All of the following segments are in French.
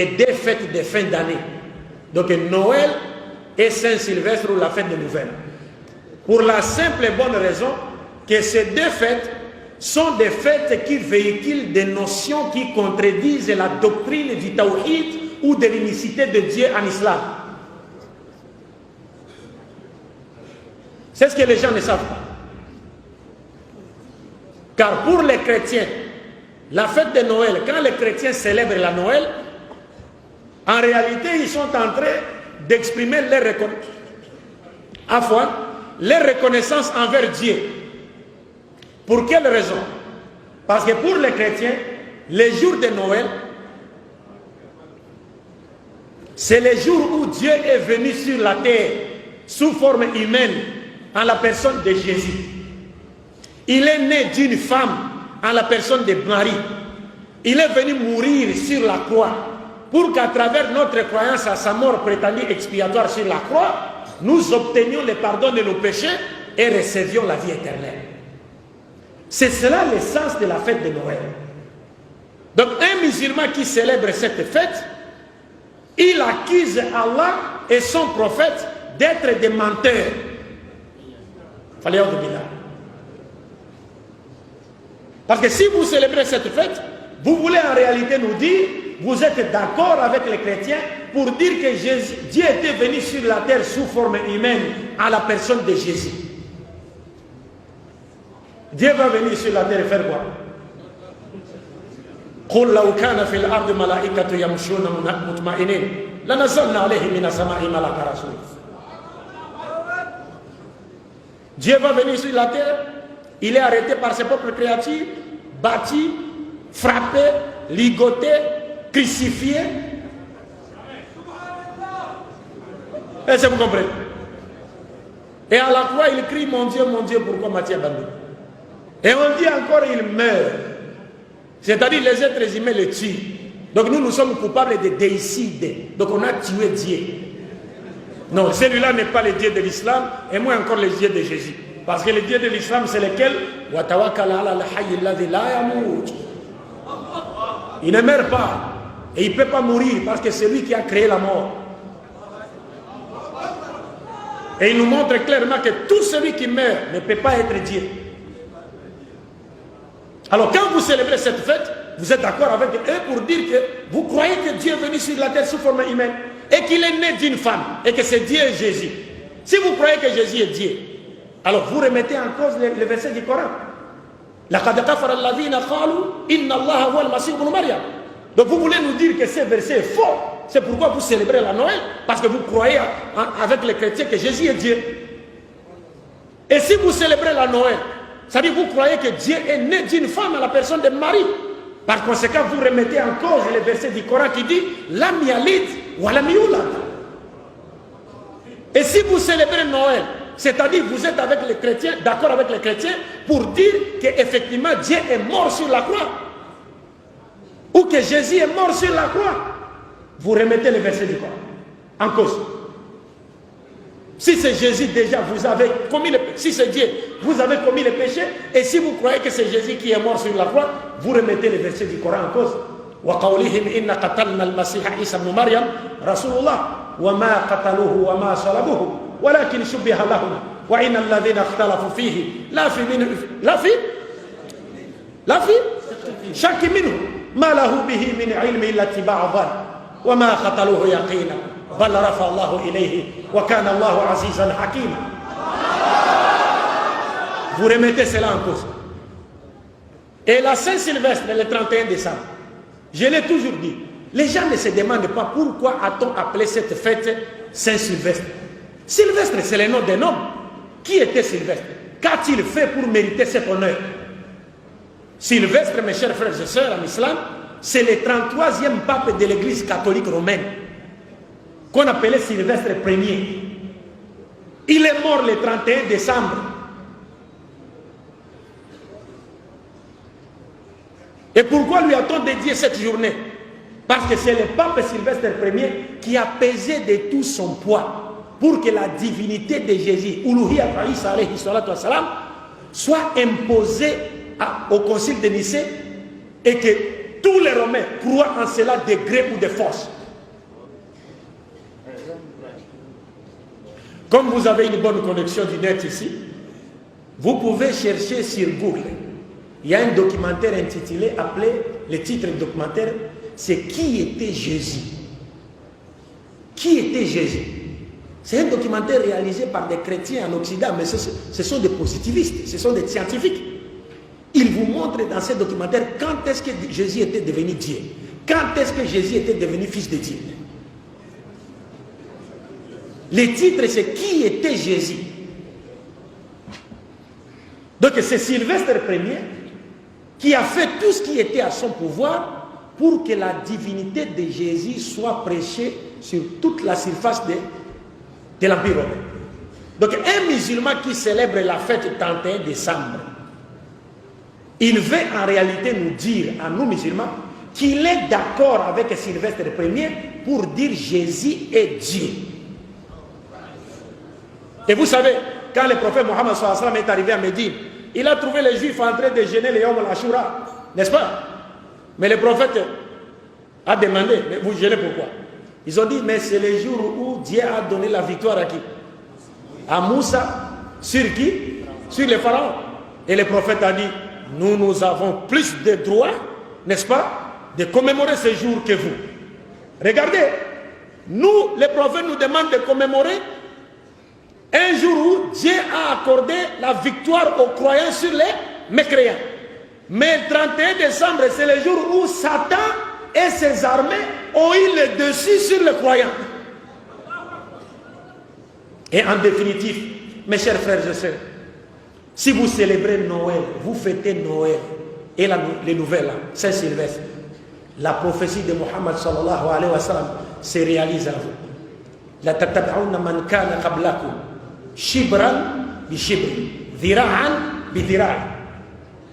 des fêtes de fin d'année. Donc Noël et Saint-Sylvestre ou la fête de Nouvelles. Pour la simple et bonne raison que ces deux fêtes sont des fêtes qui véhiculent des notions qui contredisent la doctrine du Tawhid ou de l'unicité de Dieu en islam. C'est ce que les gens ne savent pas. Car pour les chrétiens, la fête de Noël, quand les chrétiens célèbrent la Noël, en réalité, ils sont en train d'exprimer leur reconnaissance envers Dieu. Pour quelle raison? Parce que pour les chrétiens, les jours de Noël, c'est le jour où Dieu est venu sur la terre sous forme humaine en la personne de Jésus. Il est né d'une femme en la personne de Marie. Il est venu mourir sur la croix pour qu'à travers notre croyance à sa mort prétendue expiatoire sur la croix, nous obtenions le pardon de nos péchés et recevions la vie éternelle. C'est cela l'essence de la fête de Noël. Donc un musulman qui célèbre cette fête, il accuse Allah et son prophète d'être des menteurs. Fallait autre billah. Parce que si vous célébrez cette fête, vous voulez en réalité nous dire, vous êtes d'accord avec les chrétiens pour dire que Dieu était venu sur la terre sous forme humaine à la personne de Jésus. Dieu va venir sur la terre et faire quoi? قُلْ لَوْ كَانَ فِي الْأَرْضِ مَلَائِكَةٌ يَمْشُونَ مُطْمَئِنِينَ لَنَزَّلْنَا عَلَيْهِم مِّنَ السَّمَاءِ مَلَكًا رَسُولًا. Dieu va venir sur la terre, il est arrêté par ses propres créatures, battu, frappé, ligoté, crucifié. Est-ce que vous comprenez? Et à la fois il crie, mon Dieu, pourquoi m'as-tu abandonné? Et on dit encore, il meurt. C'est-à-dire les êtres humains le tuent. Donc nous sommes coupables de déicide. Donc on a tué Dieu. Non, celui-là n'est pas le Dieu de l'islam, et moins encore le Dieu de Jésus. Parce que le Dieu de l'islam, c'est lequel? Il ne meurt pas. Et il ne peut pas mourir parce que c'est lui qui a créé la mort. Et il nous montre clairement que tout celui qui meurt ne peut pas être Dieu. Alors quand vous célébrez cette fête, vous êtes d'accord avec eux pour dire que vous croyez que Dieu est venu sur la terre sous forme humaine et qu'il est né d'une femme et que c'est Dieu et Jésus. Si vous croyez que Jésus est Dieu, alors vous remettez en cause le verset du Coran. Donc vous voulez nous dire que ce verset est faux. C'est pourquoi vous célébrez la Noël, parce que vous croyez avec les chrétiens que Jésus est Dieu. Et si vous célébrez la Noël, c'est-à-dire vous croyez que Dieu est né d'une femme à la personne de Marie. Par conséquent, vous remettez en cause le verset du Coran qui dit Lam yalid wa lam yulad. Et si vous célébrez Noël, c'est-à-dire vous êtes avec les chrétiens, d'accord avec les chrétiens, pour dire qu'effectivement Dieu est mort sur la croix, ou que Jésus est mort sur la croix, vous remettez le verset du Coran en cause. Si c'est Jésus déjà, vous avez commis le péché. Si c'est Dieu, vous avez commis le péché. Et si vous croyez que c'est Jésus qui est mort sur la croix, vous remettez le verset du Coran en cause. وَقَوْلِهِمْ إِنَّ قَتَلْنَا الْمَسِيحَ عِيسَى بْنُ مَرْيَمَ رَسُولُ اللَّهِ وَمَا قَتَلُوهُ وَمَا صَلَبُوهُ وَلَكِنْ شُبِّهَ لَهُمْ وَإِنَّ الَّذِينَ اخْتَلَفُوا فِيهِ لا في شك منه ما له به من علم إلا اتباع الظن وما قتلوه يقينا بل رفع الله إليه وكان الله عزيزا حكيما. Vous remettez cela en cause. Et la Saint-Sylvestre, le 31 décembre, je l'ai toujours dit, les gens ne se demandent pas pourquoi a-t-on appelé cette fête Saint-Sylvestre. Sylvestre, c'est le nom d'un homme. Qui était Sylvestre? Qu'a-t-il fait pour mériter cet honneur? Sylvestre, mes chers frères et sœurs en islam, c'est le 33e pape de l'église catholique romaine, qu'on appelait Sylvestre Ier. Il est mort le 31 décembre. Et pourquoi lui a-t-on dédié cette journée? Parce que c'est le pape Sylvestre Ier qui a pesé de tout son poids pour que la divinité de Jésus, Uluhiyat Isa alayhi salatu wassalam, soit imposée au concile de Nicée et que tous les Romains croient en cela de gré ou de force. Comme vous avez une bonne connexion du net ici, vous pouvez chercher sur Google. Il y a un documentaire intitulé, appelé, le titre du documentaire, c'est Qui était Jésus? Qui était Jésus? C'est un documentaire réalisé par des chrétiens en Occident, mais ce sont des positivistes, ce sont des scientifiques. Ils vous montrent dans ce documentaire quand est-ce que Jésus était devenu Dieu. Quand est-ce que Jésus était devenu fils de Dieu. Le titre, c'est Qui était Jésus? Donc c'est Sylvestre Ier qui a fait tout ce qui était à son pouvoir pour que la divinité de Jésus soit prêchée sur toute la surface de l'Empire romain. Donc un musulman qui célèbre la fête du 31 décembre, il veut en réalité nous dire, à nous musulmans, qu'il est d'accord avec Sylvestre Ier pour dire Jésus est Dieu. Et vous savez, quand le prophète Mohammed est arrivé à Médine, il a trouvé les Juifs en train de gêner les Yom al-Ashura, n'est-ce pas? Mais le prophète a demandé, mais vous gênez pourquoi? Ils ont dit, mais c'est le jour où Dieu a donné la victoire à qui? À Moussa, sur qui? Sur les pharaons. Et le prophète a dit, nous avons plus de droits, n'est-ce pas, de commémorer ce jour que vous. Regardez, nous, le prophète nous demande de commémorer un jour où Dieu a accordé la victoire aux croyants sur les mécréants. Mais le 31 décembre, c'est le jour où Satan et ses armées ont eu le dessus sur les croyants. Et en définitive, mes chers frères et sœurs, si vous célébrez Noël, vous fêtez Noël et les nouvelles, Saint-Sylvestre, la prophétie de Mohammed sallallahu alayhi wa sallam se réalise à vous. La tatab'ouna man kana qablakum. Shibran bi shibri, dhira'an bi dhira'i.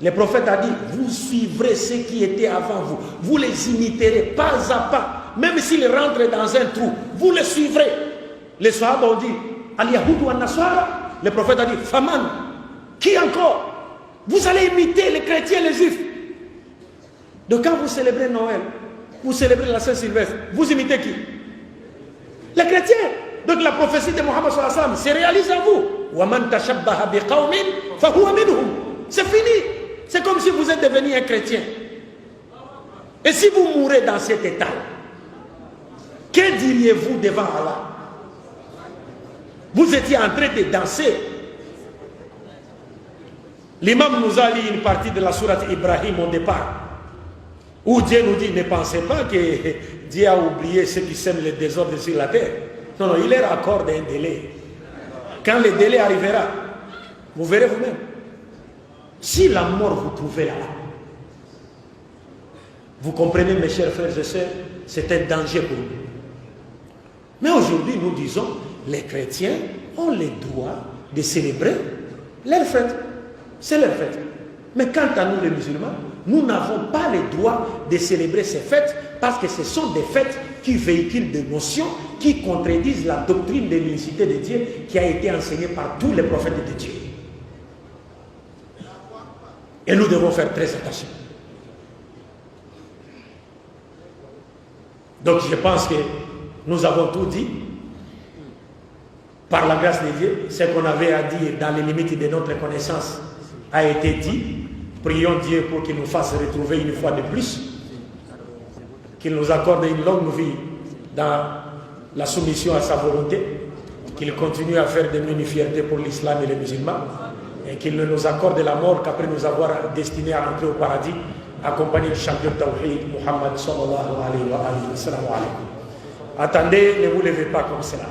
Le prophète a dit, vous suivrez ceux qui étaient avant vous. Vous les imiterez pas à pas. Même s'ils rentrent dans un trou, vous les suivrez. Les Sahaba ont dit, Al-Yahud wa Nasara. Le prophète a dit, Faman. Qui encore? Vous allez imiter les chrétiens et les juifs. Donc quand vous célébrez Noël, vous célébrez la Saint-Sylvestre, vous imitez qui? Les chrétiens. Donc la prophétie de Mohammed sallallahu alayhi wa sallam se réalise à vous. وَمَنْ تَشَبَّهَ بِقَوْمٍ فَهُوَ مِنْهُمْ. C'est fini. C'est comme si vous êtes devenu un chrétien. Et si vous mourrez dans cet état, que diriez-vous devant Allah? Vous étiez en train de danser. L'imam nous a lu une partie de la sourate Ibrahim au départ, où Dieu nous dit, ne pensez pas que Dieu a oublié ceux qui sèment le désordre sur la terre. Non, non, il leur accorde un délai. Quand le délai arrivera, vous verrez vous-même. Si la mort vous trouvez là, vous comprenez, mes chers frères et sœurs, c'est un danger pour nous. Mais aujourd'hui, nous disons, les chrétiens ont le droit de célébrer leur fête. C'est leur fête. Mais quant à nous, les musulmans, nous n'avons pas le droit de célébrer ces fêtes parce que ce sont des fêtes qui véhiculent des notions qui contredisent la doctrine de l'unicité de Dieu qui a été enseignée par tous les prophètes de Dieu. Et nous devons faire très attention. Donc je pense que nous avons tout dit. Par la grâce de Dieu, ce qu'on avait à dire dans les limites de notre connaissance a été dit. Prions Dieu pour qu'il nous fasse retrouver une fois de plus, qu'il nous accorde une longue vie dans la soumission à sa volonté, qu'il continue à faire de nous une fierté pour l'islam et les musulmans, et qu'il ne nous accorde la mort qu'après nous avoir destinés à entrer au paradis, accompagné du champion de Tawhid, Muhammad sallallahu alayhi wa sallam. Attendez, ne vous levez pas comme cela.